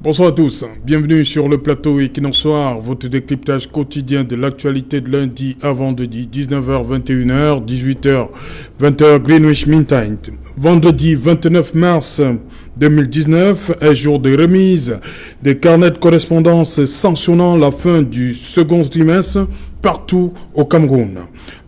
Bonsoir à tous, bienvenue sur le plateau Equinox Soir, votre décryptage quotidien de l'actualité de lundi à vendredi, 19h, 21h, 18h, 20h, Greenwich Mean Time. Vendredi 29 mars 2019 est jour de remise des carnets de correspondance sanctionnant la fin du second trimestre partout au Cameroun.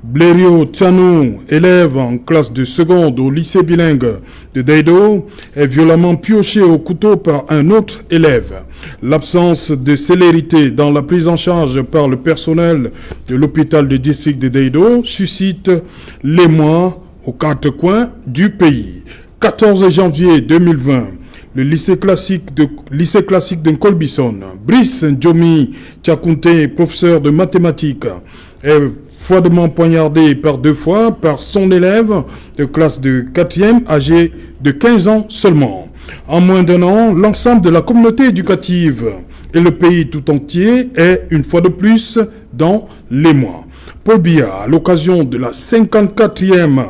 Blériot Tsanou, élève en classe de seconde au lycée bilingue de Deido, est violemment pioché au couteau par un autre élève. L'absence de célérité dans la prise en charge par le personnel de l'hôpital de district de Deido suscite l'émoi aux quatre coins du pays. 14 janvier 2020, le lycée classique de Nkolbison, Brice Ndjomi Tchakounte, professeur de mathématiques, est froidement poignardé par deux fois par son élève de classe de 4e âgé de 15 ans seulement. En moins d'un an, l'ensemble de la communauté éducative et le pays tout entier est une fois de plus dans l'émoi. Paul Biya, à l'occasion de la 54e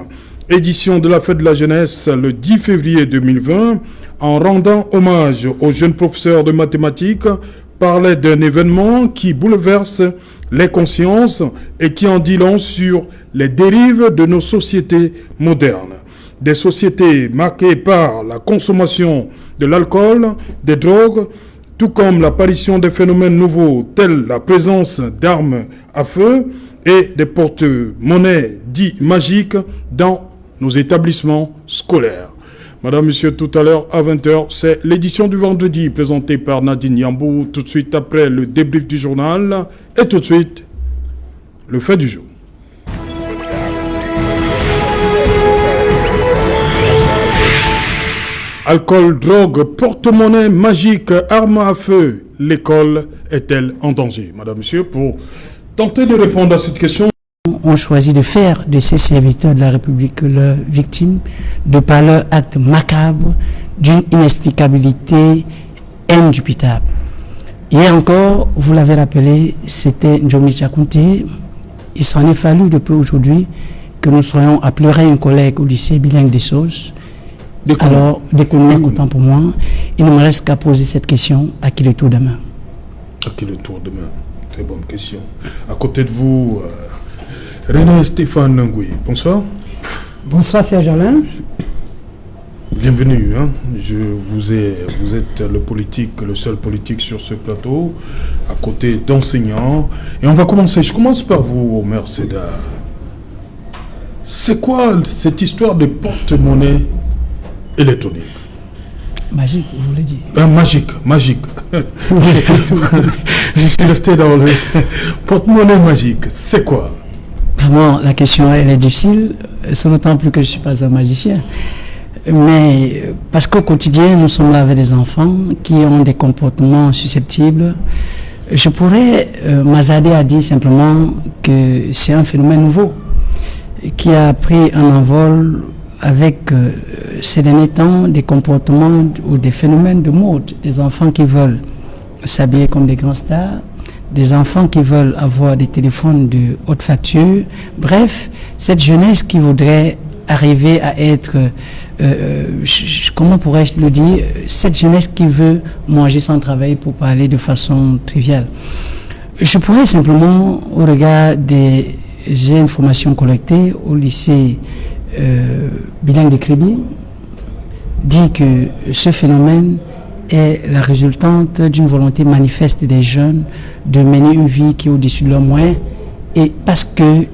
édition de la Fête de la Jeunesse le 10 février 2020, en rendant hommage aux jeunes professeurs de mathématiques, parlait d'un événement qui bouleverse les consciences et qui en dit long sur les dérives de nos sociétés modernes. Des sociétés marquées par la consommation de l'alcool, des drogues, tout comme l'apparition des phénomènes nouveaux tels la présence d'armes à feu et des porte-monnaies dits magiques dans nos établissements scolaires. Madame, Monsieur, tout à l'heure à 20h, c'est l'édition du vendredi présentée par Nadine Yambou, tout de suite après le débrief du journal et tout de suite le fait du jour. Alcool, drogue, porte-monnaie magique, armes à feu, l'école est-elle en danger? Madame, Monsieur, pour tenter de répondre à cette question, ont choisi de faire de ces serviteurs de la République leurs victimes de par leur acte macabre d'une inexplicabilité indubitable. Hier encore, vous l'avez rappelé, c'était Ndjomi Tchakounte. Il s'en est fallu depuis aujourd'hui que nous soyons à pleurer un collègue au lycée bilingue des Sauces. Alors, déconner, autant pour moi, il ne me reste qu'à poser cette question: à qui le tour demain? À qui le tour demain? Très bonne question. À côté de vous, René Stéphane Ngoui, bonsoir. Bonsoir Serge Alain. Bienvenue. Vous êtes le seul politique sur ce plateau, à côté d'enseignants. Et on va commencer. Je commence par vous, Omer Seda. C'est quoi cette histoire de porte-monnaie électronique? Magique, vous voulez dire? Magique. Je suis resté dans le porte-monnaie magique. C'est quoi? Vraiment, la question, elle est difficile, d'autant plus que je ne suis pas un magicien. Mais parce qu'au quotidien, nous sommes là avec des enfants qui ont des comportements susceptibles. Je pourrais m'hasarder à dire simplement que c'est un phénomène nouveau qui a pris un envol avec ces derniers temps des comportements ou des phénomènes de mode. Des enfants qui veulent s'habiller comme des grands stars, des enfants qui veulent avoir des téléphones de haute facture. Bref, cette jeunesse qui voudrait arriver à être, comment pourrais-je le dire, cette jeunesse qui veut manger sans travailler, pour parler de façon triviale. Je pourrais simplement, au regard des informations collectées au lycée bilingue de Créby, dire que ce phénomène est la résultante d'une volonté manifeste des jeunes de mener une vie qui est au-dessus de leurs moyens, et parce que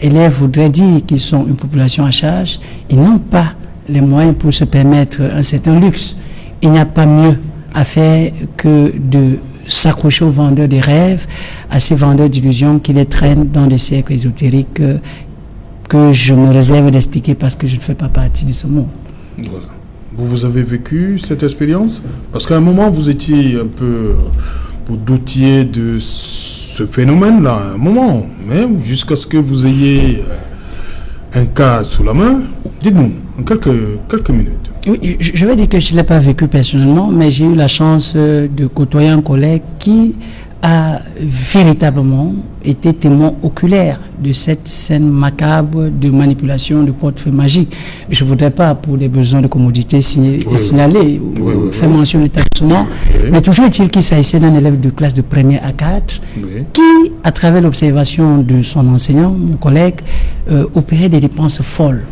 élèves voudraient dire qu'ils sont une population à charge, ils n'ont pas les moyens pour se permettre un certain luxe. Il n'y a pas mieux à faire que de s'accrocher aux vendeurs des rêves, à ces vendeurs d'illusions qui les traînent dans des cercles ésotériques que je me réserve d'expliquer parce que je ne fais pas partie de ce monde. Voilà. Vous avez vécu cette expérience? Parce qu'à un moment, vous doutiez de ce phénomène-là, à un moment, mais jusqu'à ce que vous ayez un cas sous la main. Dites-nous, en quelques minutes. Oui, je vais dire que je ne l'ai pas vécu personnellement, mais j'ai eu la chance de côtoyer un collègue qui a véritablement été témoin oculaire de cette scène macabre de manipulation de portefeuille magique. Je ne voudrais pas, pour des besoins de commodité, signaler ou faire mention de l'établissement, mais toujours est-il qu'il s'agissait d'un élève de classe de première à 4 qui, à travers l'observation de son enseignant, mon collègue, opérait des dépenses folles,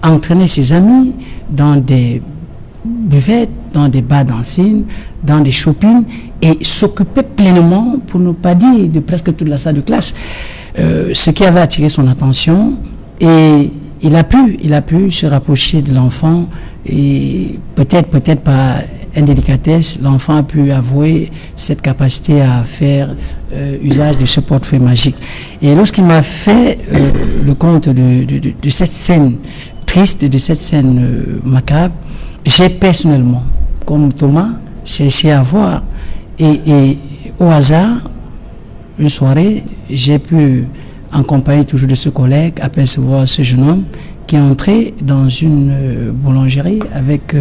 entraînait ses amis dans des buvettes, dans des bars dancing, dans des shoppings, et s'occupait pleinement, pour ne pas dire de presque toute la salle de classe, ce qui avait attiré son attention. Et il a pu se rapprocher de l'enfant, et peut-être par indélicatesse, l'enfant a pu avouer cette capacité à faire usage de ce portefeuille magique. Et lorsqu'il m'a fait le compte de cette scène triste, de cette scène macabre, j'ai personnellement, comme Thomas, cherché à voir. Et au hasard, une soirée, j'ai pu, en compagnie toujours de ce collègue, apercevoir ce jeune homme qui est entré dans une boulangerie avec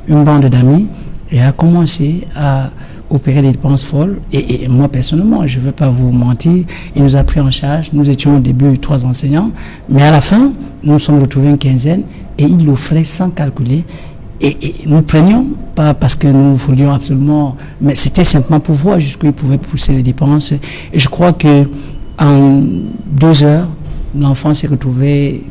une bande d'amis et a commencé à opérer des dépenses folles. Et moi, personnellement, je ne veux pas vous mentir, il nous a pris en charge. Nous étions au début 3 enseignants, mais à la fin, nous nous sommes retrouvés une quinzaine et il l'offrait sans calculer. Et nous prenions, pas parce que nous voulions absolument, mais c'était simplement pour voir jusqu'où il pouvait pousser les dépenses. Et je crois que en 2 heures, l'enfant s'est retrouvé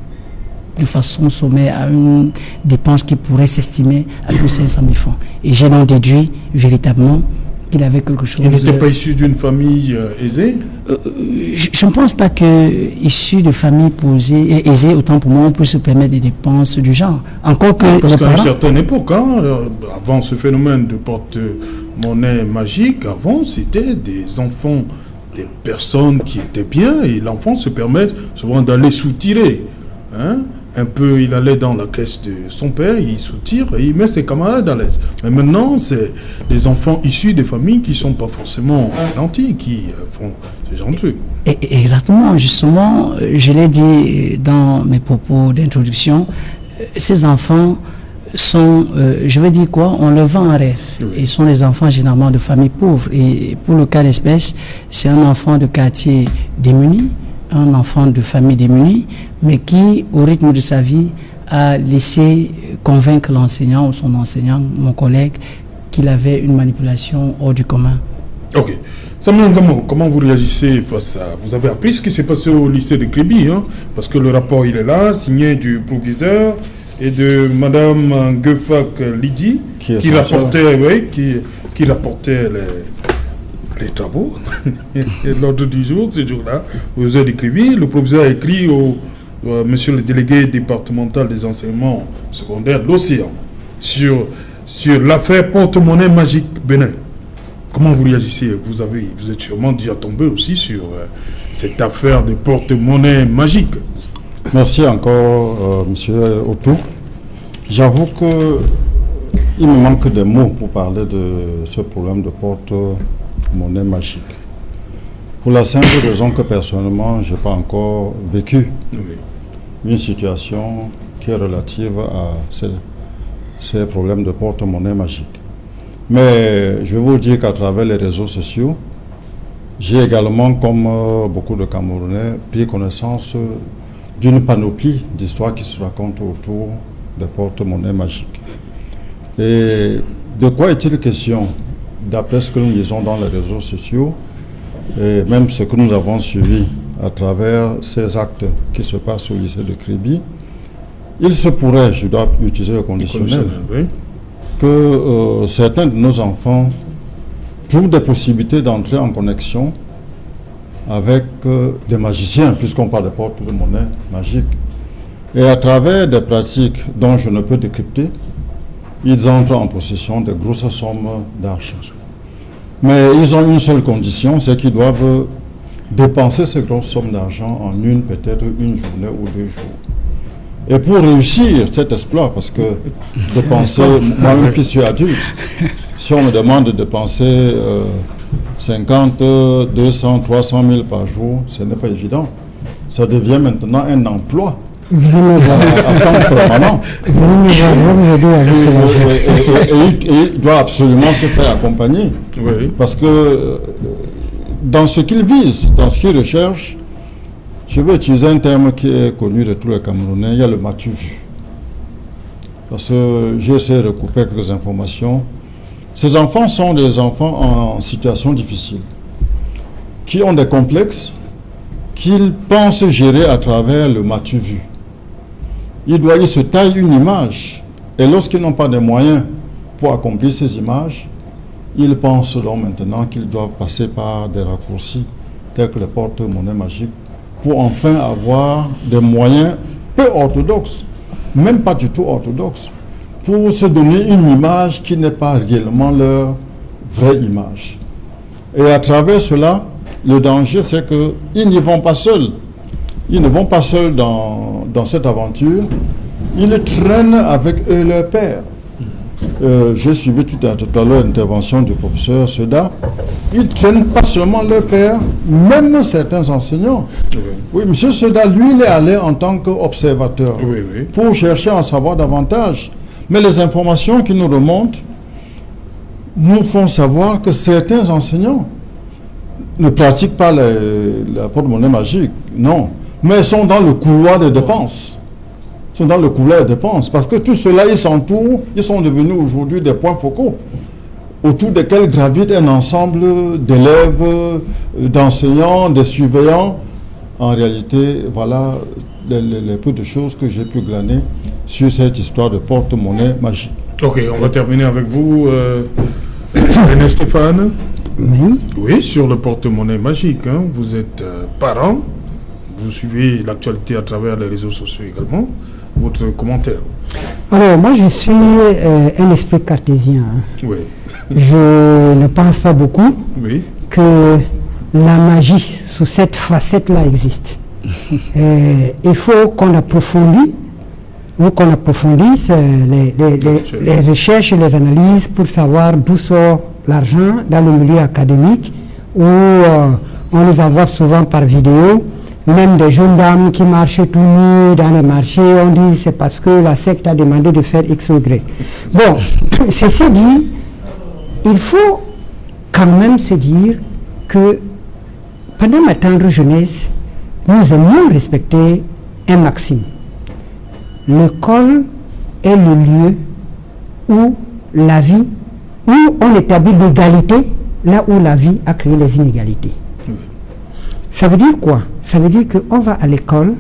de façon sommaire à une dépense qui pourrait s'estimer à plus de 500 000 francs. Et j'ai donc déduit véritablement qu'il avait quelque chose... Il n'était pas issu d'une famille aisée? Je ne pense pas que issu de famille aisée, autant pour moi, on peut se permettre des dépenses du genre. Encore que... Parce qu'à une certaine époque, avant ce phénomène de porte-monnaie magique, avant, c'était des enfants, des personnes qui étaient bien, et l'enfant se permet souvent d'aller soutirer. Un peu, il allait dans la caisse de son père, il soutire et il met ses camarades à l'aise. Mais maintenant, c'est des enfants issus des familles qui ne sont pas forcément nantis, qui font ce genre de trucs. Exactement, justement, je l'ai dit dans mes propos d'introduction, ces enfants sont, je veux dire quoi, on le vend en rêve. Oui. Ils sont des enfants généralement de familles pauvres. Et pour le cas d'espèce, c'est un enfant de quartier démuni, un enfant de famille démunie, mais qui, au rythme de sa vie, a laissé convaincre l'enseignant ou son enseignant, mon collègue, qu'il avait une manipulation hors du commun. Ok. Samuel Ngamo, comment vous réagissez face à... Vous avez appris ce qui s'est passé au lycée de Kribi, parce que le rapport, il est là, signé du proviseur et de Madame Ngefak Lydie, qui rapportait les travaux. Et l'ordre du jour, ce jour-là, vous avez écrit, le proviseur a écrit au monsieur le délégué départemental des enseignements secondaires, l'Océan, sur l'affaire porte-monnaie magique Bénin. Comment vous réagissez? Vous êtes sûrement déjà tombé aussi sur cette affaire de porte-monnaie magique. Merci encore, monsieur Otou. J'avoue que il me manque des mots pour parler de ce problème de porte-monnaie magique. Pour la simple raison que personnellement, je n'ai pas encore vécu une situation qui est relative à ces problèmes de porte-monnaie magique. Mais je vais vous dire qu'à travers les réseaux sociaux, j'ai également, comme beaucoup de Camerounais, pris connaissance d'une panoplie d'histoires qui se racontent autour des porte-monnaie magiques. Et de quoi est-il question? D'après ce que nous lisons dans les réseaux sociaux, et même ce que nous avons suivi à travers ces actes qui se passent au lycée de Kribi, il se pourrait, je dois utiliser le conditionnel, que certains de nos enfants trouvent des possibilités d'entrer en connexion avec des magiciens, puisqu'on parle de porte-monnaie magique. Et à travers des pratiques dont je ne peux décrypter, ils entrent en possession de grosses sommes d'argent. Mais ils ont une seule condition, c'est qu'ils doivent dépenser ces grosses sommes d'argent en peut-être une journée ou 2 jours. Et pour réussir cet exploit, parce que dépenser, moi-même qui suis adulte, si on me demande de dépenser 50, 200, 300 000 par jour, ce n'est pas évident. Ça devient maintenant un emploi. À temps permanent. Et il doit absolument se faire accompagner. Oui. Parce que dans ce qu'ils visent, dans ce qu'ils recherchent, je vais utiliser un terme qui est connu de tous les Camerounais, il y a le matu vu. Parce que j'ai essayé de recouper quelques informations. Ces enfants sont des enfants en situation difficile, qui ont des complexes, qu'ils pensent gérer à travers le matu vu. Ils se taillent une image, et lorsqu'ils n'ont pas de moyens pour accomplir ces images, ils pensent donc maintenant qu'ils doivent passer par des raccourcis tels que les porte-monnaies magiques pour enfin avoir des moyens peu orthodoxes, même pas du tout orthodoxes, pour se donner une image qui n'est pas réellement leur vraie image. Et à travers cela, le danger, c'est qu'ils n'y vont pas seuls. Ils ne vont pas seuls dans cette aventure. Ils traînent avec eux leur père. J'ai suivi tout à l'heure l'intervention du professeur Seda. Ils ne traînent pas seulement leur père, même certains enseignants. Oui, M. Seda, lui, il est allé en tant qu'observateur pour chercher à en savoir davantage. Mais les informations qui nous remontent nous font savoir que certains enseignants ne pratiquent pas la porte-monnaie magique, non, mais sont dans le couloir des dépenses. Parce que tout cela, ils s'entourent, ils sont devenus aujourd'hui des points focaux, autour desquels gravite un ensemble d'élèves, d'enseignants, de surveillants. En réalité, voilà les peu de choses que j'ai pu glaner sur cette histoire de porte-monnaie magique. Ok, on va terminer avec vous, René Stéphane. Oui, sur le porte-monnaie magique. Hein. Vous êtes parent, vous suivez l'actualité à travers les réseaux sociaux également. Votre commentaire? Alors, moi, je suis un esprit cartésien. Oui. Je ne pense pas beaucoup que la magie sous cette facette-là existe. Il faut qu'on approfondisse les recherches et les analyses pour savoir d'où sort l'argent dans le milieu académique où on nous envoie souvent par vidéo, même des jeunes dames qui marchent tout nus dans les marchés, on dit c'est parce que la secte a demandé de faire X ou Y. Bon, ceci dit, il faut quand même se dire que pendant ma tendre jeunesse, nous aimions respecter un maxime. L'école est le lieu où la vie, où on établit l'égalité, là où la vie a créé les inégalités. Ça veut dire quoi? Ça veut dire qu'on va à l'école,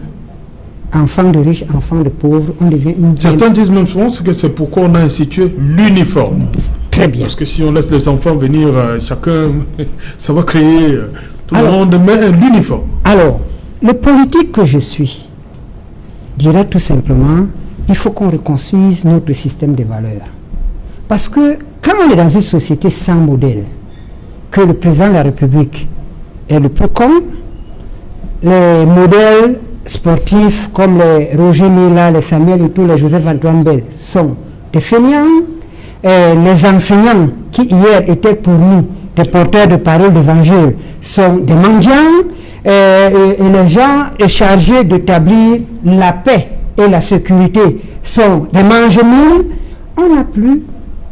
enfant de riches, enfant de pauvres, on devient une... Certains disent même souvent que c'est pourquoi on a institué l'uniforme. Très bien. Parce que si on laisse les enfants venir, chacun, ça va créer... tout le monde met l'uniforme. Alors, le politique que je suis dirait tout simplement, il faut qu'on reconstruise notre système de valeurs. Parce que quand on est dans une société sans modèle, que le président de la République est le plus con, les modèles sportifs comme les Roger Mila, les Samuel et tous les Joseph-Antoine Bell sont des fainéants. Les enseignants qui hier étaient pour nous des porteurs de paroles d'évangile sont des mendiants. Et les gens chargés d'établir la paix et la sécurité sont des mange-moules. On n'a plus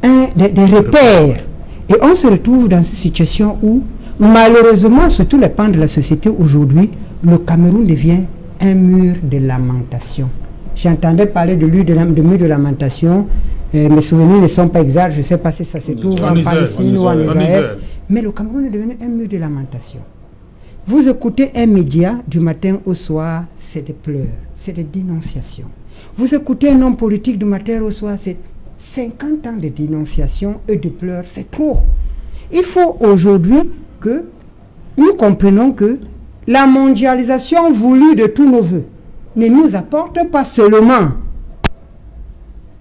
des repères. Et on se retrouve dans une situation où, malheureusement, sur tous les pans de la société aujourd'hui, le Cameroun devient un mur de lamentation. J'entendais parler de mur de lamentation. Mes souvenirs ne sont pas exacts. Je ne sais pas si ça se trouve en Palestine ou en Israël. Mais le Cameroun est devenu un mur de lamentation. Vous écoutez un média du matin au soir, c'est des pleurs, c'est des dénonciations. Vous écoutez un homme politique du matin au soir, c'est 50 ans de dénonciations et de pleurs, c'est trop. Il faut aujourd'hui que nous comprenions que la mondialisation voulue de tous nos voeux ne nous apporte pas seulement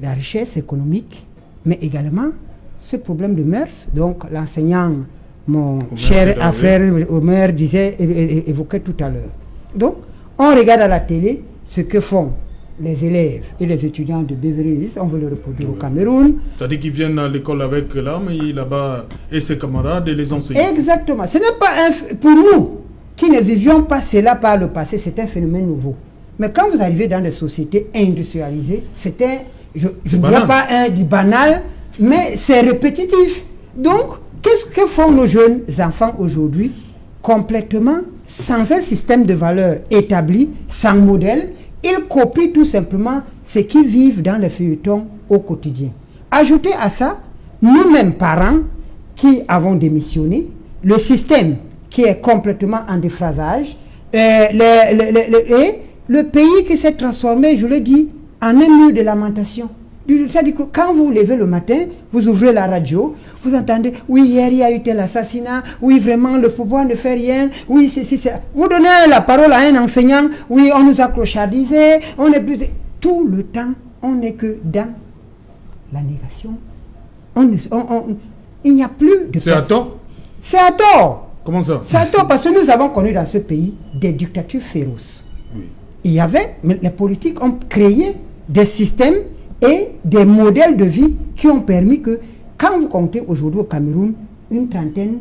la richesse économique, mais également ce problème de mœurs. Donc l'enseignant, mon cher frère Omer évoquait tout à l'heure. Donc, on regarde à la télé ce que font les élèves et les étudiants de Beverly Hills, on veut le reproduire au Cameroun. C'est-à-dire qu'ils viennent à l'école avec l'arme et là-bas, et ses camarades et les enseignants. Exactement. Ce n'est pas pour nous, qui ne vivions pas cela par le passé, c'est un phénomène nouveau. Mais quand vous arrivez dans des sociétés industrialisées, je ne dirais pas du banal, mais c'est répétitif. Donc, qu'est-ce que font nos jeunes enfants aujourd'hui? complètement sans un système de valeurs établi, sans modèle. Ils copient tout simplement ce qu'ils vivent dans les feuilletons au quotidien. Ajoutez à ça, nous-mêmes parents qui avons démissionné, le système qui est complètement en déphasage, et le pays qui s'est transformé, je le dis, en un mur de lamentation. C'est-à-dire que quand vous vous levez le matin, vous ouvrez la radio, vous entendez, oui, hier il y a eu tel assassinat, oui, vraiment, le pouvoir ne fait rien, oui, c'est. Vous donnez la parole à un enseignant, oui, on nous a clochardisés, on est plus. Tout le temps, on n'est que dans la négation. Il n'y a plus de. C'est à tort? C'est à tort. Comment ça? C'est à tort parce que nous avons connu dans ce pays des dictatures féroces. Oui. Il y avait, mais les politiques ont créé des systèmes et des modèles de vie qui ont permis que, quand vous comptez aujourd'hui au Cameroun, une trentaine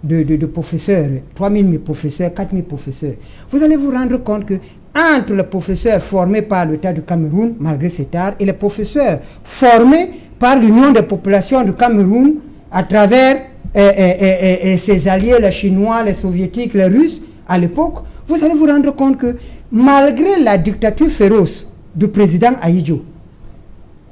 de professeurs, 3000 professeurs, 4000 professeurs, vous allez vous rendre compte que entre les professeurs formés par l'État du Cameroun, malgré cet art, et les professeurs formés par l'Union des populations du Cameroun, à travers ses alliés, les Chinois, les Soviétiques, les Russes, à l'époque, vous allez vous rendre compte que, malgré la dictature féroce du président Ahidjo,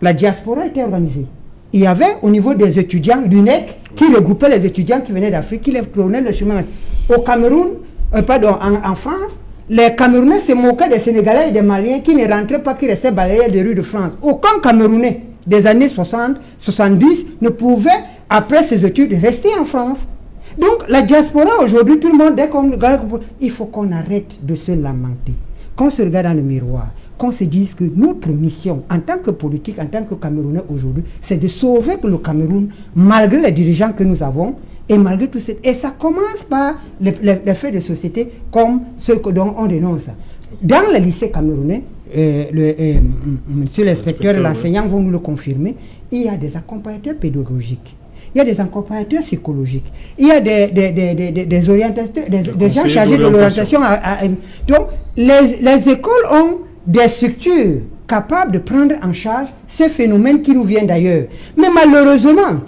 la diaspora était organisée. Il y avait au niveau des étudiants l'UNEC qui regroupait les étudiants qui venaient d'Afrique, qui les tournaient le chemin. Au Cameroun, en France, les Camerounais se moquaient des Sénégalais et des Maliens qui ne rentraient pas, qui restaient balayés des rues de France. Aucun Camerounais des années 60, 70 ne pouvait, après ses études, rester en France. Donc la diaspora aujourd'hui, tout le monde, dès qu'on regarde, il faut qu'on arrête de se lamenter, qu'on se regarde dans le miroir, qu'on se dise que notre mission en tant que politique, en tant que Camerounais aujourd'hui, c'est de sauver le Cameroun malgré les dirigeants que nous avons et malgré tout ça. Et ça commence par les faits de société comme ceux dont on dénonce. Dans les lycées camerounais, monsieur l'inspecteur et l'enseignant vont nous le confirmer, il y a des accompagnateurs pédagogiques. Il y a des accompagnateurs psychologiques. Il y a des orientateurs, des gens chargés de l'orientation. Donc, les écoles ont des structures capables de prendre en charge ces phénomènes qui nous viennent d'ailleurs. Mais malheureusement,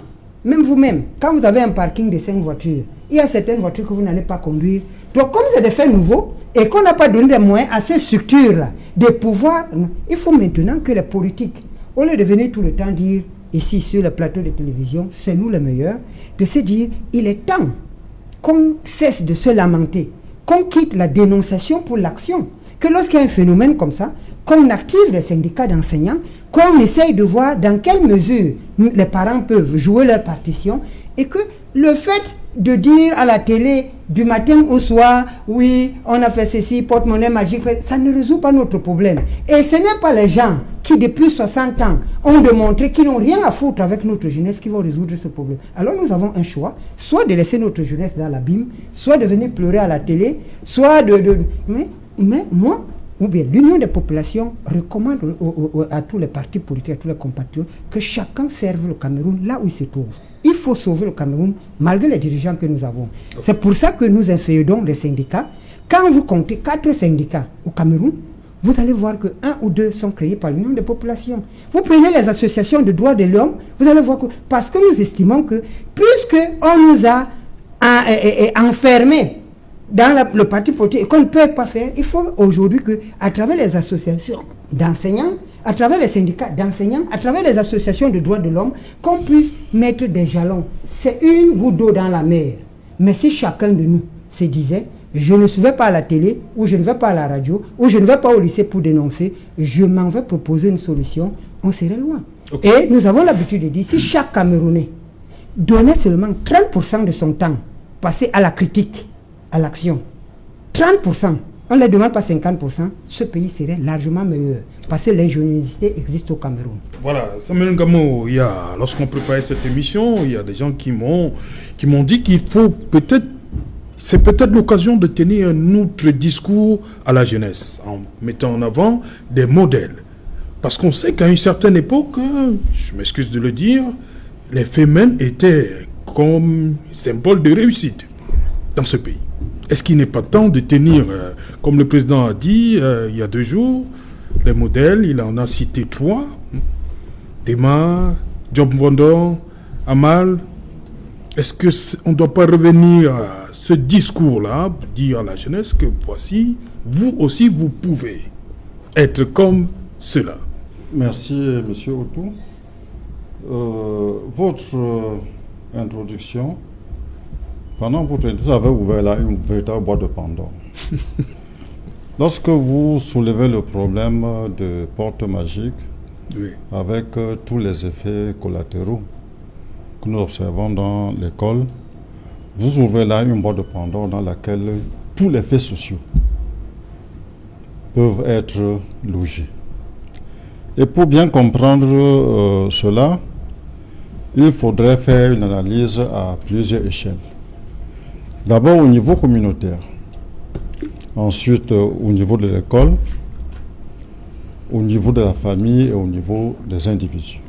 même vous-même, quand vous avez un parking de 5 voitures, il y a certaines voitures que vous n'allez pas conduire. Donc, comme c'est des faits nouveaux et qu'on n'a pas donné des moyens à ces structures-là de pouvoir, il faut maintenant que les politiques, au lieu de venir tout le temps dire, ici sur le plateau de télévision, c'est nous les meilleurs, de se dire, il est temps qu'on cesse de se lamenter, qu'on quitte la dénonciation pour l'action, que lorsqu'il y a un phénomène comme ça, qu'on active les syndicats d'enseignants, qu'on essaye de voir dans quelle mesure les parents peuvent jouer leur partition, et que le fait de dire à la télé du matin au soir, oui, on a fait ceci, porte-monnaie magique, ça ne résout pas notre problème. Et ce n'est pas les gens qui, depuis 60 ans, ont démontré qu'ils n'ont rien à foutre avec notre jeunesse qui vont résoudre ce problème. Alors nous avons un choix, soit de laisser notre jeunesse dans l'abîme, soit de venir pleurer à la télé, soit mais moi, ou bien l'Union des populations recommande à tous les partis politiques, à tous les compatriotes, que chacun serve le Cameroun là où il se trouve. Il faut sauver le Cameroun malgré les dirigeants que nous avons. C'est pour ça que nous inféodons les syndicats. Quand vous comptez 4 syndicats au Cameroun, vous allez voir que 1 ou 2 sont créés par l'Union des populations. Vous prenez les associations de droits de l'homme, vous allez voir que, parce que nous estimons que, puisqu'on nous a enfermés dans le parti politique et qu'on ne peut pas faire, il faut aujourd'hui qu'à travers les associations d'enseignants, à travers les syndicats d'enseignants, à travers les associations de droits de l'homme, qu'on puisse mettre des jalons. C'est une goutte d'eau dans la mer. Mais si chacun de nous se disait, je ne vais pas à la télé, ou je ne vais pas à la radio, ou je ne vais pas au lycée pour dénoncer, je m'en vais proposer une solution, on serait loin. Okay. Et nous avons l'habitude de dire, si chaque Camerounais donnait seulement 30% de son temps passé à la critique, à l'action, 30%, on ne les demande pas 50%, ce pays serait largement meilleur. Parce que l'ingéniosité existe au Cameroun. Voilà, Samuel Ngamo, lorsqu'on préparait cette émission, il y a des gens qui m'ont dit qu'il faut peut-être, c'est peut-être l'occasion de tenir un autre discours à la jeunesse, en mettant en avant des modèles. Parce qu'on sait qu'à une certaine époque, je m'excuse de le dire, les femmes étaient comme symbole de réussite dans ce pays. Est-ce qu'il n'est pas temps de tenir, comme le président a dit il y a 2 jours, les modèles, il en a cité 3, Tema, Job Vendor, Amal. Est-ce qu'on ne doit pas revenir à ce ce discours-là, dire à la jeunesse que voici, vous aussi, vous pouvez être comme cela. Merci, M. Otou. Votre introduction, pendant votre introduction, vous avez ouvert là une véritable boîte de Pandore. Lorsque vous soulevez le problème de porte magique, Oui. avec tous les effets collatéraux que nous observons dans l'école, vous ouvrez là une boîte de Pandore dans laquelle tous les faits sociaux peuvent être logés. Et pour bien comprendre cela, il faudrait faire une analyse à plusieurs échelles. D'abord au niveau communautaire, ensuite au niveau de l'école, au niveau de la famille et au niveau des individus.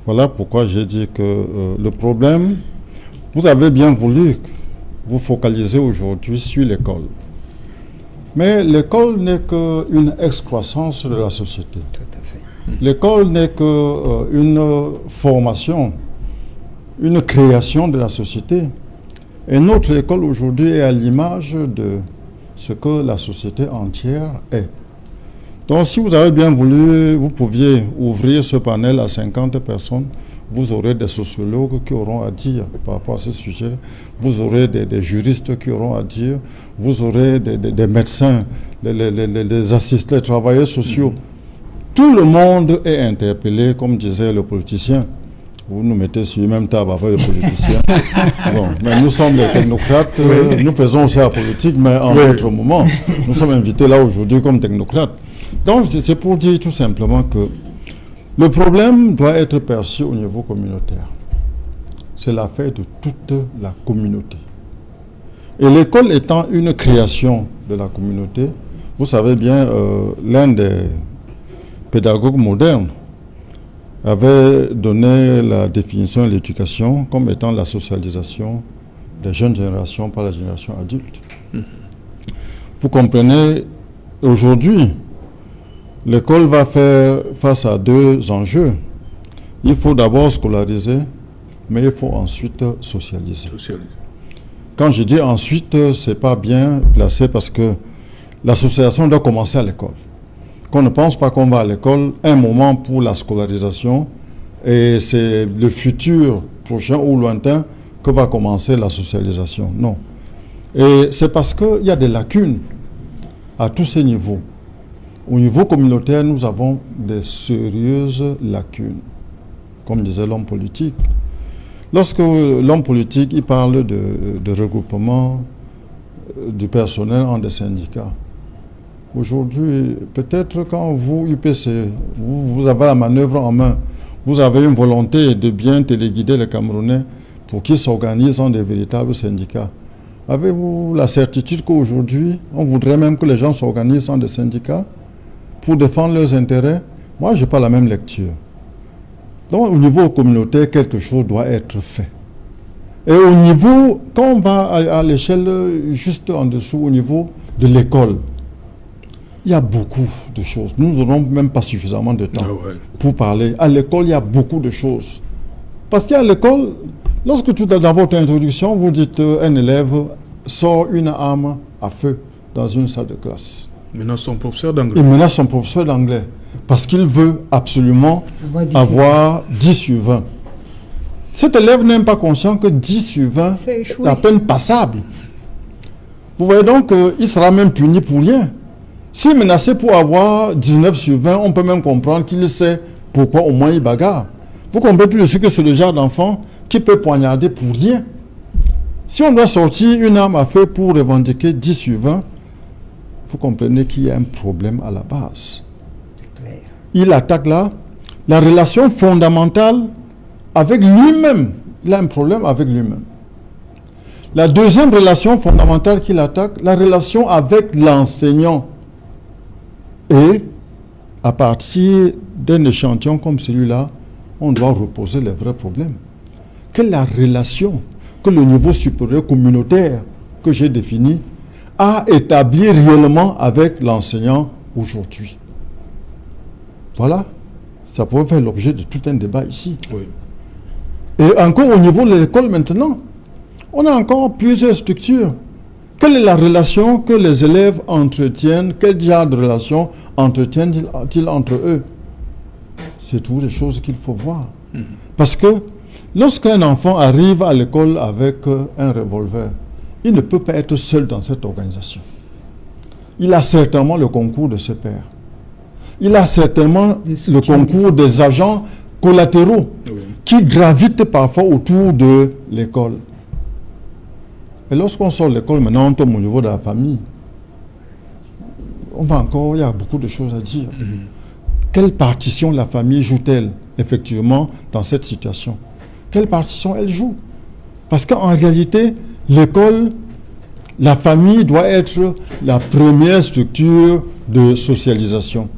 Voilà pourquoi j'ai dit que le problème, vous avez bien voulu vous focaliser aujourd'hui sur l'école. Mais l'école n'est qu'une excroissance de la société. Tout à fait. L'école n'est qu'une formation, une création de la société. Et notre école aujourd'hui est à l'image de ce que la société entière est. Donc si vous avez bien voulu, vous pouviez ouvrir ce panel à 50 personnes, vous aurez des sociologues qui auront à dire par rapport à ce sujet, vous aurez des juristes qui auront à dire, vous aurez des médecins, les assistants, les travailleurs sociaux. Tout le monde est interpellé, comme disait le politicien. Vous nous mettez sur la même table avec le politicien. Bon, mais nous sommes des technocrates, nous faisons aussi la politique, mais en autre moment. Nous sommes invités là aujourd'hui comme technocrates. Donc c'est pour dire tout simplement que le problème doit être perçu au niveau communautaire. C'est l'affaire de toute la communauté. Et l'école étant une création de la communauté, vous savez bien, l'un des pédagogues modernes avait donné la définition de l'éducation comme étant la socialisation des jeunes générations par la génération adulte. Vous comprenez, aujourd'hui, l'école va faire face à deux enjeux. Il faut d'abord scolariser, mais il faut ensuite socialiser. Quand je dis ensuite, ce n'est pas bien placé parce que la socialisation doit commencer à l'école. Qu'on ne pense pas qu'on va à l'école un moment pour la scolarisation et c'est le futur prochain ou lointain que va commencer la socialisation. Non. Et c'est parce qu'il y a des lacunes à tous ces niveaux. Au niveau communautaire, nous avons des sérieuses lacunes, comme disait l'homme politique. Lorsque l'homme politique il parle de regroupement du personnel en des syndicats, aujourd'hui, peut-être quand vous, UPC, vous avez la manœuvre en main, vous avez une volonté de bien téléguider les Camerounais pour qu'ils s'organisent en des véritables syndicats. Avez-vous la certitude qu'aujourd'hui, on voudrait même que les gens s'organisent en des syndicats pour défendre leurs intérêts? Moi, je n'ai pas la même lecture. Donc, au niveau communautaire, quelque chose doit être fait. Et au niveau, quand on va à l'échelle juste en dessous, au niveau de l'école, il y a beaucoup de choses. Nous n'aurons même pas suffisamment de temps pour parler. À l'école, il y a beaucoup de choses. Parce qu'à l'école, lorsque tout dans votre introduction, vous dites un élève sort une arme à feu dans une salle de classe. Il menace son professeur d'anglais. Il menace son professeur d'anglais parce qu'il veut absolument avoir 10 sur 20. Cet élève n'est pas conscient que 10 sur 20 est à peine passable. Vous voyez donc qu'il sera même puni pour rien. S'il est menacé pour avoir 19 sur 20, on peut même comprendre qu'il sait pourquoi au moins il bagarre. Vous comprenez tout de suite que c'est le genre d'enfant qui peut poignarder pour rien. Si on doit sortir une arme à feu pour revendiquer 10 sur 20, vous comprenez qu'il y a un problème à la base. Il attaque là la relation fondamentale avec lui-même. Il a un problème avec lui-même. La deuxième relation fondamentale qu'il attaque, la relation avec l'enseignant. Et à partir d'un échantillon comme celui-là, on doit reposer les vrais problèmes. Quelle est la relation que le niveau supérieur communautaire que j'ai défini a établi réellement avec l'enseignant aujourd'hui? Voilà, ça pourrait faire l'objet de tout un débat ici. Oui. Et encore au niveau de l'école maintenant, On a encore plusieurs structures. Quelle est la relation que les élèves entretiennent? Quel genre de relation entretiennent-ils entre eux? C'est toutes les choses qu'il faut voir. Parce que lorsqu'un enfant arrive à l'école avec un revolver, il ne peut pas être seul dans cette organisation. Il a certainement le concours de ses pairs. Il a certainement le concours des agents collatéraux qui gravitent parfois autour de l'école. Et lorsqu'on sort de l'école, maintenant on tombe au niveau de la famille. Il y a beaucoup de choses à dire. Quelle partition la famille joue-t-elle effectivement dans cette situation? Quelle partition elle joue? Parce qu'en réalité, l'école, la famille doit être la première structure de socialisation.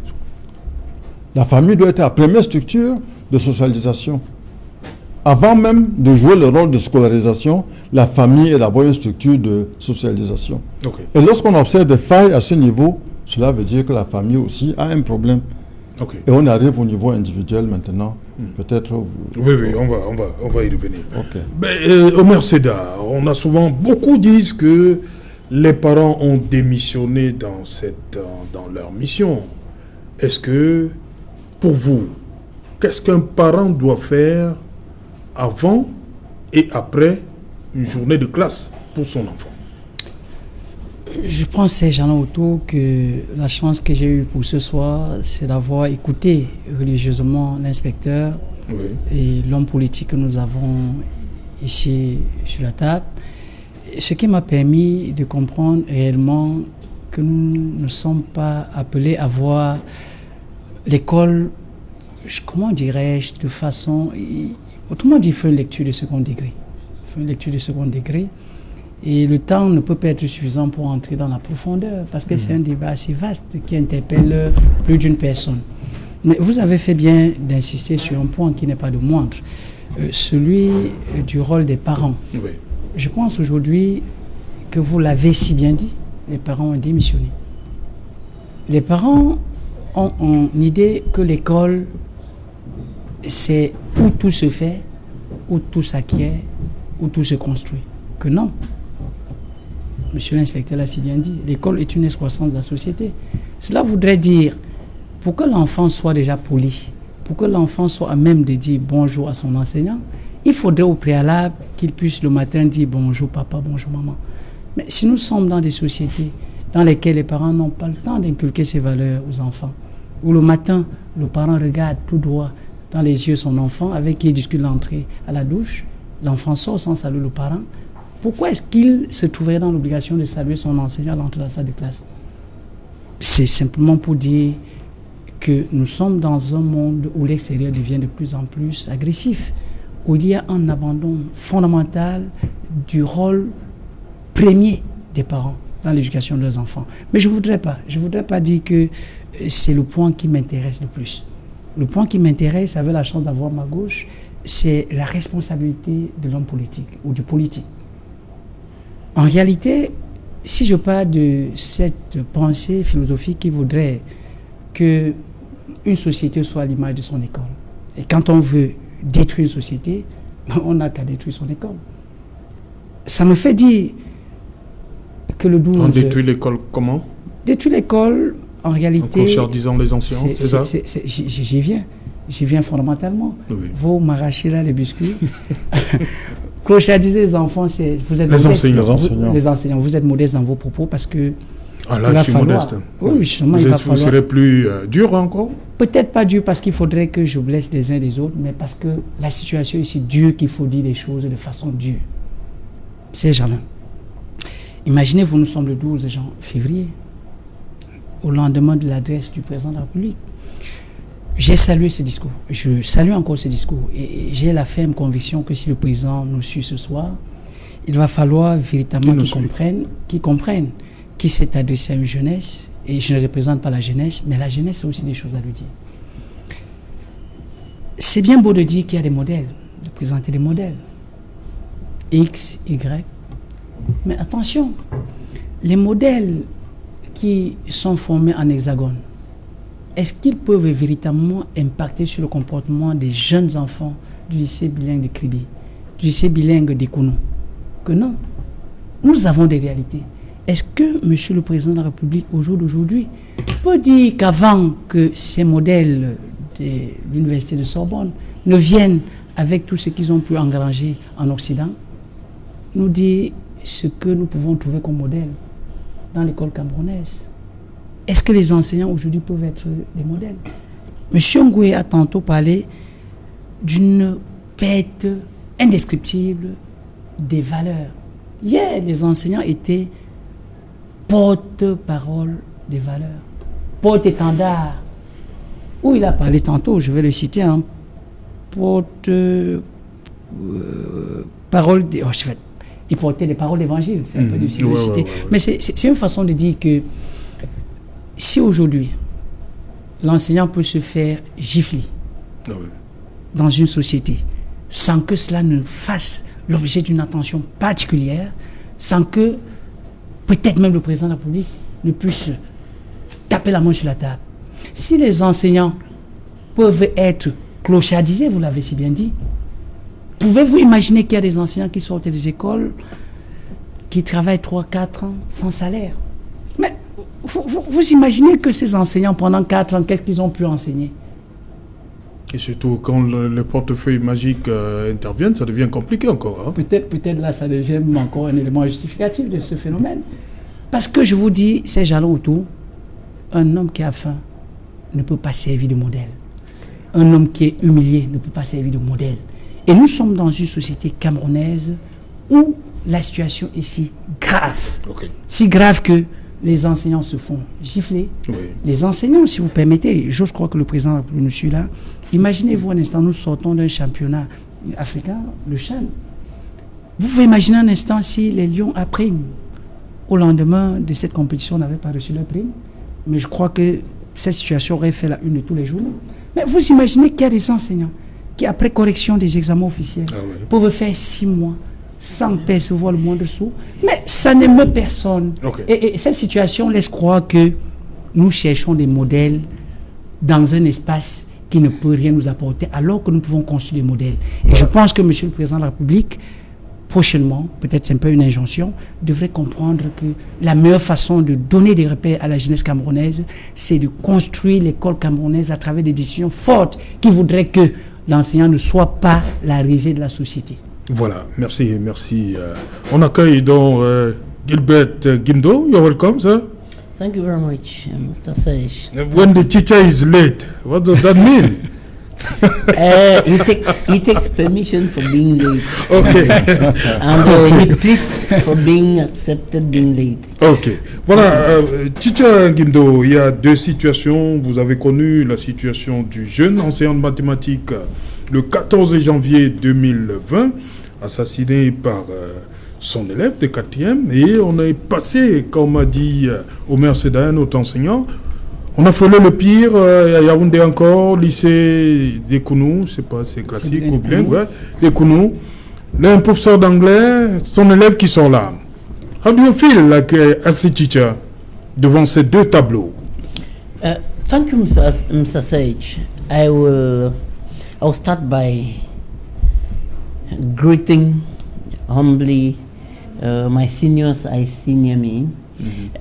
La famille doit être la première structure de socialisation. Avant même de jouer le rôle de scolarisation, la famille est d'abord une structure de socialisation. Okay. Et lorsqu'on observe des failles à ce niveau, cela veut dire que la famille aussi a un problème. Okay. Et on arrive au niveau individuel maintenant. Peut-être... Oui, on va y revenir. Okay. Omer Seda, on a souvent, beaucoup disent que les parents ont démissionné dans leur mission. Est-ce que, pour vous, qu'est-ce qu'un parent doit faire avant et après une journée de classe pour son enfant? Je pense, Jean autour, que la chance que j'ai eue pour ce soir, c'est d'avoir écouté religieusement l'inspecteur et l'homme politique que nous avons ici sur la table. Ce qui m'a permis de comprendre réellement que nous ne sommes pas appelés à voir l'école, comment dirais-je, de façon... Autrement dit, il faut une lecture de second degré. Et le temps ne peut pas être suffisant pour entrer dans la profondeur, parce que c'est un débat assez vaste qui interpelle plus d'une personne. Mais vous avez fait bien d'insister sur un point qui n'est pas de moindre, celui du rôle des parents. Oui. Je pense aujourd'hui que vous l'avez si bien dit, les parents ont démissionné. Les parents ont une idée que l'école, c'est où tout se fait, où tout s'acquiert, où tout se construit. Que non. Monsieur l'inspecteur l'a si bien dit, l'école est une excroissance de la société. Cela voudrait dire, pour que l'enfant soit déjà poli, pour que l'enfant soit à même de dire bonjour à son enseignant, il faudrait au préalable qu'il puisse le matin dire bonjour papa, bonjour maman. Mais si nous sommes dans des sociétés dans lesquelles les parents n'ont pas le temps d'inculquer ces valeurs aux enfants, où le matin, le parent regarde tout droit dans les yeux son enfant avec qui il discute l'entrée à la douche, l'enfant sort sans saluer le parent, pourquoi est-ce qu'il se trouverait dans l'obligation de saluer son enseignant à l'entrée de la salle de classe? C'est simplement pour dire que nous sommes dans un monde où l'extérieur devient de plus en plus agressif, où il y a un abandon fondamental du rôle premier des parents dans l'éducation de leurs enfants. Mais je ne voudrais pas dire que c'est le point qui m'intéresse le plus. Le point qui m'intéresse, avec la chance d'avoir ma gauche, c'est la responsabilité de l'homme politique ou du politique. En réalité, si je parle de cette pensée philosophique qui voudrait qu'une société soit à l'image de son école, et quand on veut détruire une société, on n'a qu'à détruire son école. Ça me fait dire que le 12... On détruit l'école comment? Détruire l'école, en réalité... En concernant les anciens, c'est ça? J'y viens fondamentalement. Oui. Vous m'arrachez là les biscuits. Clochardiser les enfants, vous êtes les modestes. enseignants. Les enseignants, vous êtes modestes dans vos propos parce que... Ah là, je suis modeste. Oui, justement, il va falloir... Vous serez plus dur encore? Peut-être pas dur parce qu'il faudrait que je blesse les uns des autres, mais parce que la situation est si dure qu'il faut dire les choses de façon dure. C'est Jalin. Imaginez, nous sommes le 12 février, au lendemain de l'adresse du président de la République. J'ai salué ce discours. Je salue encore ce discours. Et j'ai la ferme conviction que si le président nous suit ce soir, il va falloir véritablement qu'il comprenne qu'il s'est adressé à une jeunesse. Et je ne représente pas la jeunesse, mais la jeunesse a aussi des choses à lui dire. C'est bien beau de dire qu'il y a des modèles, de présenter des modèles. X, Y. Mais attention, les modèles qui sont formés en hexagone, est-ce qu'ils peuvent véritablement impacter sur le comportement des jeunes enfants du lycée bilingue de Kribi, du lycée bilingue d'Ekounou? que non. Nous avons des réalités. Est-ce que Monsieur le Président de la République, au jour d'aujourd'hui, peut dire qu'avant que ces modèles de l'Université de Sorbonne ne viennent avec tout ce qu'ils ont pu engranger en Occident, nous dit ce que nous pouvons trouver comme modèle dans l'école camerounaise? Est-ce que les enseignants aujourd'hui peuvent être des modèles? Monsieur Ngoué a tantôt parlé d'une perte indescriptible des valeurs. Hier, les enseignants étaient porte-parole des valeurs, porte-étendard. Où il a parlé tantôt, je vais le citer, hein, porte-parole, il portait les paroles d'évangile, c'est un peu difficile de citer. Mais c'est une façon de dire que si aujourd'hui, l'enseignant peut se faire gifler dans une société sans que cela ne fasse l'objet d'une attention particulière, sans que peut-être même le président de la République ne puisse taper la main sur la table. Si les enseignants peuvent être clochardisés, vous l'avez si bien dit, pouvez-vous imaginer qu'il y a des enseignants qui sortent des écoles, qui travaillent 3-4 ans sans salaire? Mais vous imaginez que ces enseignants, pendant 4 ans, qu'est-ce qu'ils ont pu enseigner? Et surtout, quand le portefeuille magique intervient, ça devient compliqué encore. Hein? Peut-être là, ça devient encore un élément justificatif de ce phénomène. Parce que je vous dis, ces jalons autour, un homme qui a faim ne peut pas servir de modèle. Un homme qui est humilié ne peut pas servir de modèle. Et nous sommes dans une société camerounaise où la situation est si grave. Si grave que les enseignants se font gifler. Les enseignants, si vous permettez, j'ose croire que le président de la République nous suit là. Imaginez-vous un instant, nous sortons d'un championnat africain, le CHAN. Vous pouvez imaginer un instant si les Lions à prime, au lendemain de cette compétition, n'avaient pas reçu leur prime. Mais je crois que cette situation aurait fait la une de tous les jours. Mais vous imaginez qu'il y a des enseignants qui, après correction des examens officiels, peuvent faire 6 mois sans percevoir le moindre sou. Mais ça n'émeut personne. Et cette situation laisse croire que nous cherchons des modèles dans un espace qui ne peut rien nous apporter, alors que nous pouvons construire des modèles. Et je pense que Monsieur le Président de la République, prochainement, peut-être c'est un peu une injonction, devrait comprendre que la meilleure façon de donner des repères à la jeunesse camerounaise, c'est de construire l'école camerounaise à travers des décisions fortes qui voudraient que l'enseignant ne soit pas la risée de la société. Voilà, merci. On accueille donc Gilbert Guindo. You're welcome, sir. Thank you very much, Mr. Sage. When the teacher is late, what does that mean? He takes permission for being late. Okay. And he pleads for being accepted being late. Ok. Voilà, teacher Guindo, il y a 2 situations. Vous avez connu la situation du jeune enseignant de mathématiques le 14 janvier 2020, assassiné par son élève de 4e. Et on est passé, comme m'a dit Omer Seda, notre enseignant, on a frôlé le pire, à Yaoundé encore, lycée des Kounou, je sais pas, c'est classique ou bilingue, des Kounou. Là, un professeur d'anglais, son élève qui sort là. How do you feel like as a teacher devant ces 2 tableaux? Thank you, Mr. Sage. I'll start by greeting humbly my seniors I see near me,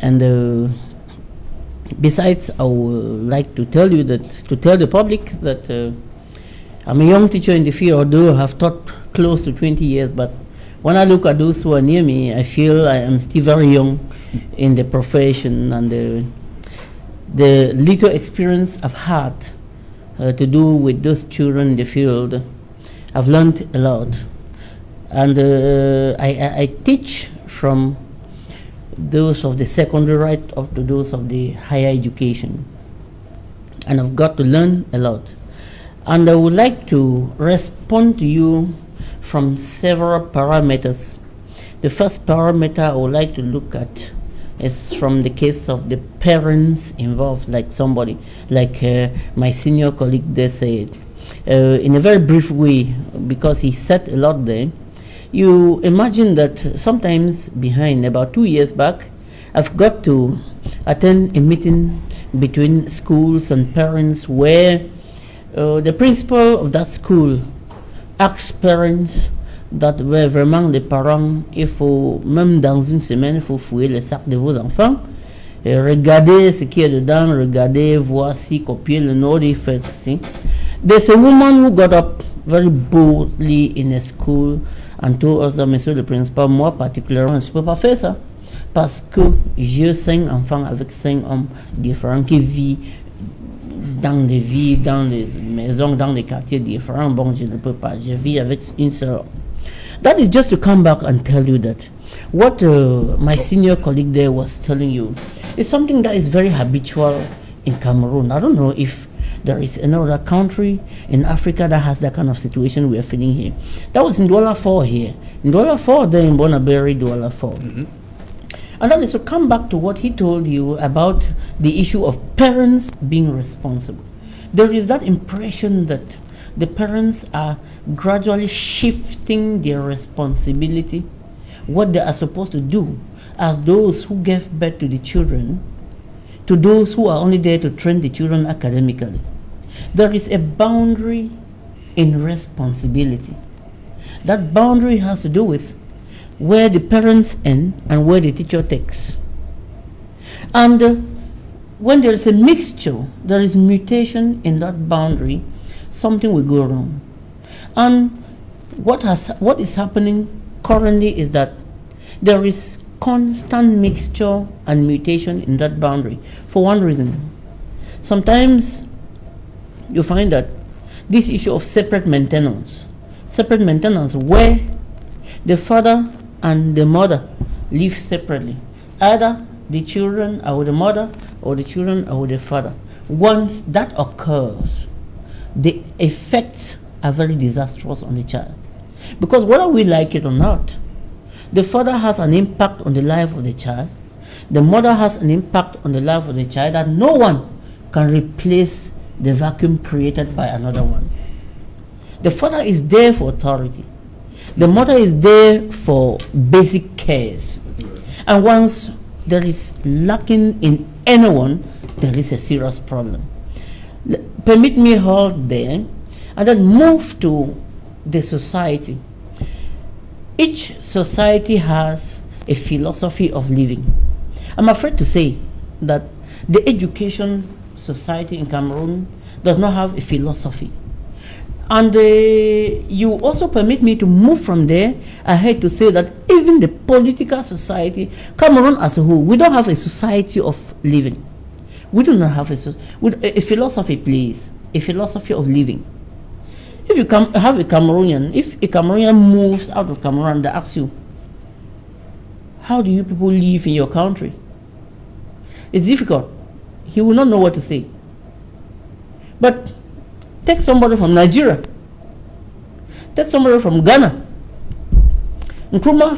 and besides, I would like to tell the public that I'm a young teacher in the field, although I have taught close to 20 years, but when I look at those who are near me, I feel I am still very young in the profession, and the little experience I've had to do with those children in the field, I've learned a lot. And I teach from those of the secondary right up to those of the higher education. And I've got to learn a lot. And I would like to respond to you from several parameters. The first parameter I would like to look at is from the case of the parents involved, like somebody, like my senior colleague there said. In a very brief way, because he said a lot there, you imagine that sometimes behind, about 2 years back, I've got to attend a meeting between schools and parents where the principal of that school asks parents vraiment les parents, il faut, même dans une semaine, il faut fouiller le sac de vos enfants, et regarder ce qui est dedans, regarder, voir si copier le nom des faits. There's a woman who got up very boldly in a school and told us that, monsieur le principal, moi particulièrement, je ne peux pas faire ça. Parce que j'ai 5 enfants avec 5 hommes différents qui vivent dans des villes, dans des maisons, dans des quartiers différents. Bon, je ne peux pas. Je vis avec une seule. That is just to come back and tell you that what my senior colleague there was telling you is something that is very habitual in Cameroon. I don't know if there is another country in Africa that has that kind of situation we are feeling here. That was in Douala 4 here. In Douala 4, there in Bonaberi, Douala 4. Mm-hmm. And that is to come back to what he told you about the issue of parents being responsible. There is that impression that the parents are gradually shifting their responsibility, what they are supposed to do, as those who gave birth to the children, to those who are only there to train the children academically. There is a boundary in responsibility. That boundary has to do with where the parents end and where the teacher takes. And when there is a mixture, there is mutation in that boundary, something will go wrong. And what is happening currently is that there is constant mixture and mutation in that boundary for one reason. Sometimes you find that this issue of separate maintenance where the father and the mother live separately, either the children are with the mother or the children are with the father. Once that occurs, the effects are very disastrous on the child, because whether we like it or not, the father has an impact on the life of the child, the mother has an impact on the life of the child that no one can replace the vacuum created by another one. The father is there for authority, the mother is there for basic cares, and once there is lacking in anyone, there is a serious problem. Permit me hold there and then move to the society. Each society has a philosophy of living. I'm afraid to say that the education society in Cameroon does not have a philosophy. And you also permit me to move from there ahead to say that even the political society, Cameroon as a whole, we don't have a society of living. We do not have a philosophy, please, a philosophy of living. If you have a Cameroonian, if a Cameroonian moves out of Cameroon, they ask you, how do you people live in your country? It's difficult. He will not know what to say. But take somebody from Nigeria, take somebody from Ghana. Nkrumah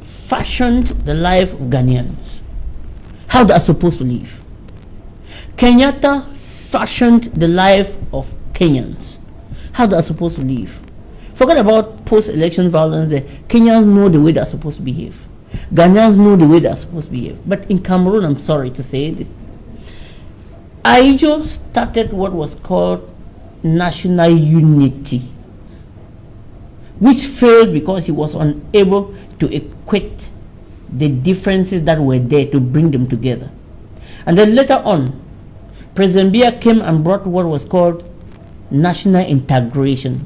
fashioned the life of Ghanaians, how they are supposed to live. Kenyatta fashioned the life of Kenyans, how they are supposed to live. Forget about post-election violence. The Kenyans know the way they are supposed to behave. Ghanaians know the way they are supposed to behave. But in Cameroon, I'm sorry to say this, Aijo started what was called national unity, which failed because he was unable to equate the differences that were there to bring them together. And then later on, President Biya came and brought what was called national integration.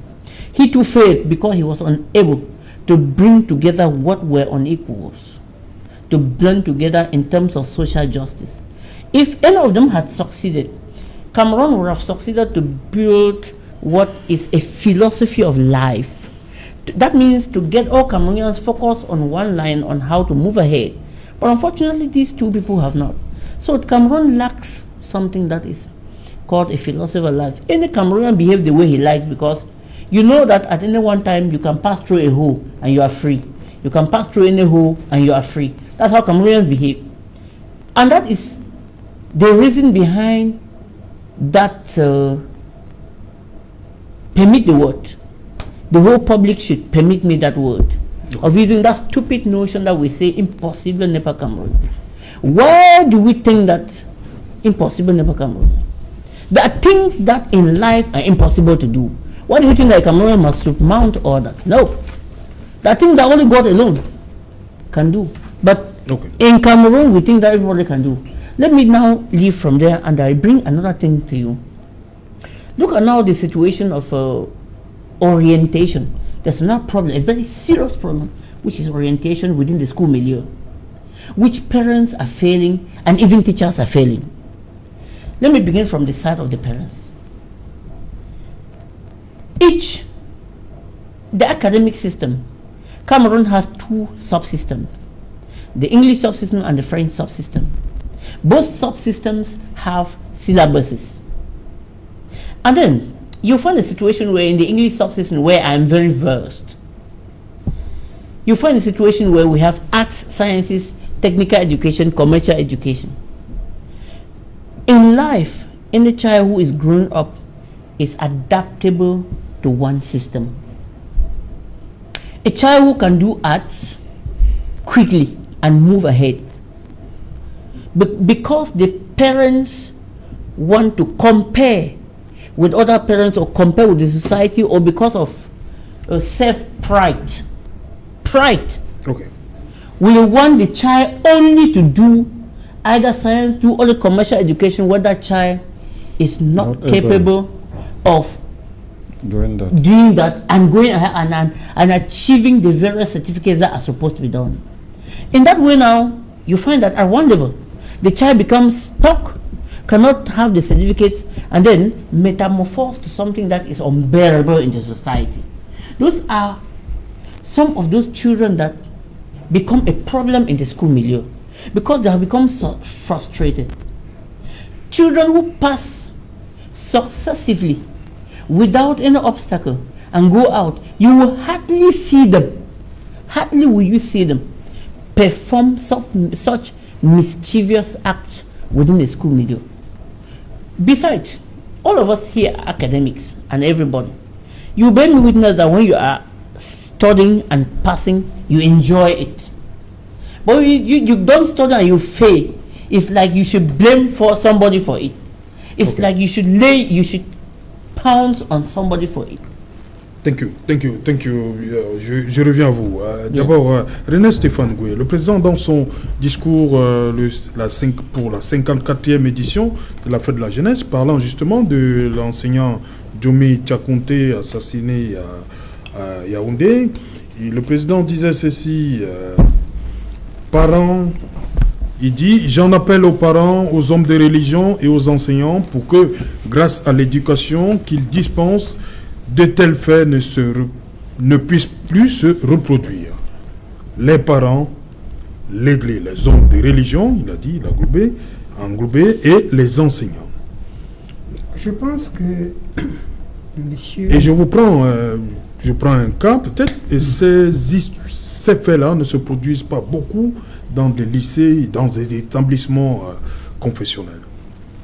He too failed because he was unable to bring together what were unequals, to blend together in terms of social justice. If any of them had succeeded, Cameroon would have succeeded to build what is a philosophy of life. That means to get all Cameroonians focused on one line on how to move ahead. But unfortunately, these two people have not. So Cameroon lacks something that is called a philosophy of life. Any Cameroonian behaves the way he likes because you know that at any one time you can pass through a hole and you are free. You can pass through any hole and you are free. That's how Cameroonians behave. And that is the reason behind that permit the word. The whole public should permit me that word of using that stupid notion that we say impossible never Cameroon. Why do we think that impossible never Cameroon? There are things that in life are impossible to do. Why do you think that a Cameroon must mount all that? No. I think that only God alone can do. But in Cameroon, we think that everybody can do. Let me now leave from there and I bring another thing to you. Look at now the situation of orientation. There's another problem, a very serious problem, which is orientation within the school milieu, which parents are failing and even teachers are failing. Let me begin from the side of the parents. The academic system, Cameroon has two subsystems, the English subsystem and the French subsystem. Both subsystems have syllabuses. And then you find a situation where in the English subsystem, where I am very versed, you find a situation where we have arts, sciences, technical education, commercial education. In life, any child who is growing up is adaptable to one system. A child who can do arts quickly and move ahead, but because the parents want to compare with other parents or compare with the society, or because of self-pride, we want the child only to do either science, do only commercial education, where that child is not capable of doing that and going ahead and achieving the various certificates that are supposed to be done. In that way now, you find that at one level, the child becomes stuck, cannot have the certificates, and then metamorphosed to something that is unbearable in the society. Those are some of those children that become a problem in the school milieu because they have become so frustrated. Children who pass successively without any obstacle and go out, you will hardly will you see them perform such mischievous acts within the school milieu. Besides, all of us here are academics, and everybody, you bear me witness that when you are studying and passing, you enjoy it. But you don't study and you fail, it's like you should blame for somebody for it. It's like you should pounce on somebody for it. Thank you. Je reviens à vous. D'abord, René Stéphane Goué, le président, dans son discours pour la 54e édition de la Fête de la Jeunesse, parlant justement de l'enseignant Djomé Tchakounté assassiné à Yaoundé, le président disait ceci, parents, il dit, j'en appelle aux parents, aux hommes de religion et aux enseignants pour que, grâce à l'éducation qu'ils dispensent, de tels faits ne puissent plus se reproduire. Les parents, l'Église, les hommes de religion, il a dit, il a englobé, et les enseignants. Je pense que, monsieur... Et je prends un cas peut-être, et ces faits-là ne se produisent pas beaucoup dans des lycées, dans des établissements confessionnels.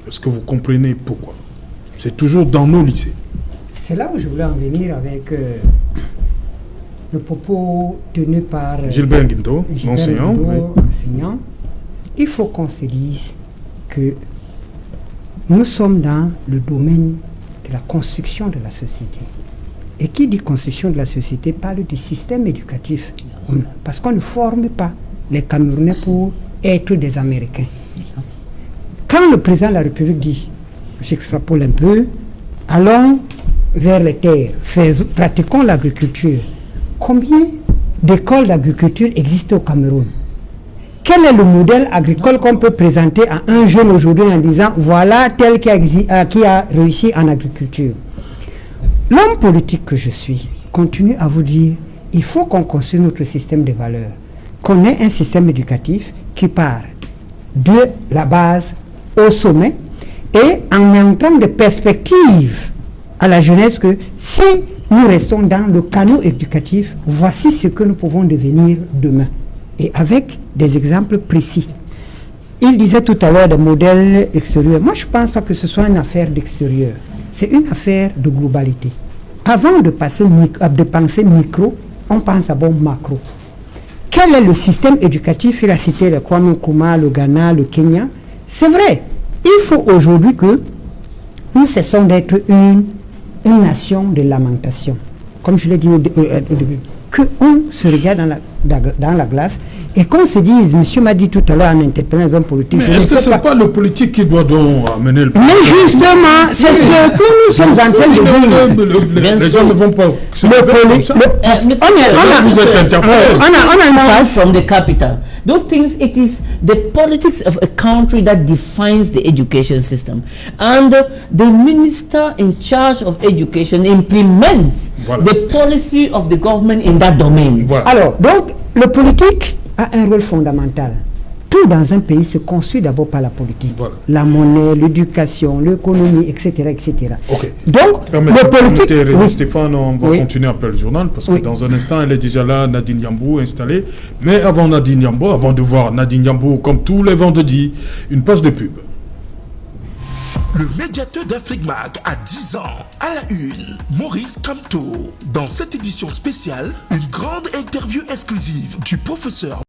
Est-ce que vous comprenez pourquoi? C'est toujours dans nos lycées. C'est là où je voulais en venir avec le propos tenu par Gilbert Guinto, enseignant. Il faut qu'on se dise que nous sommes dans le domaine de la construction de la société. Et qui dit construction de la société parle du système éducatif. Parce qu'on ne forme pas les Camerounais pour être des Américains. Quand le président de la République dit, j'extrapole un peu, allons vers les terres, pratiquons l'agriculture. Combien d'écoles d'agriculture existent au Cameroun? Quel est le modèle agricole qu'on peut présenter à un jeune aujourd'hui en disant voilà tel qui a réussi en agriculture? L'homme politique que je suis continue à vous dire il faut qu'on construise notre système de valeurs, qu'on ait un système éducatif qui part de la base au sommet et en montrant des perspectives à la jeunesse que si nous restons dans le canot éducatif, voici ce que nous pouvons devenir demain. Et avec des exemples précis. Il disait tout à l'heure des modèles extérieurs. Moi, je ne pense pas que ce soit une affaire d'extérieur. C'est une affaire de globalité. Avant de penser micro, on pense d'abord macro. Quel est le système éducatif? Il a cité le Kwame Nkrumah, le Ghana, le Kenya. C'est vrai. Il faut aujourd'hui que nous cessons d'être une nation de lamentation. Comme je l'ai dit au début. Que qu'on se regarde dans la glace et qu'on se dise, monsieur m'a dit tout à l'heure en interpellant les hommes politiques. Mais est-ce que ce n'est pas le politique qui doit donc amener le... Mais justement, c'est ce que nous sommes en train de dire. Les gens ne vont pas... Vous êtes interpellé. On a une face from the capital. Those things, it is the politics of a country that defines the education system. And the minister in charge of education implements the policy of the government in that domain. Voilà. Alors, donc, le politique a un rôle fondamental. Tout dans un pays se construit d'abord par la politique. Voilà. La monnaie, l'éducation, l'économie, etc. etc. Okay. Donc, le politique... Oui. Stéphane, on va continuer après le journal parce que dans un instant, elle est déjà là, Nadine Yambou, installée. Mais avant Nadine Yambou, avant de voir Nadine Yambou, comme tous les vendredis, une page de pub. Le médiateur d'Afrique Mag a 10 ans. À la une, Maurice Kamto. Dans cette édition spéciale, une grande interview exclusive du professeur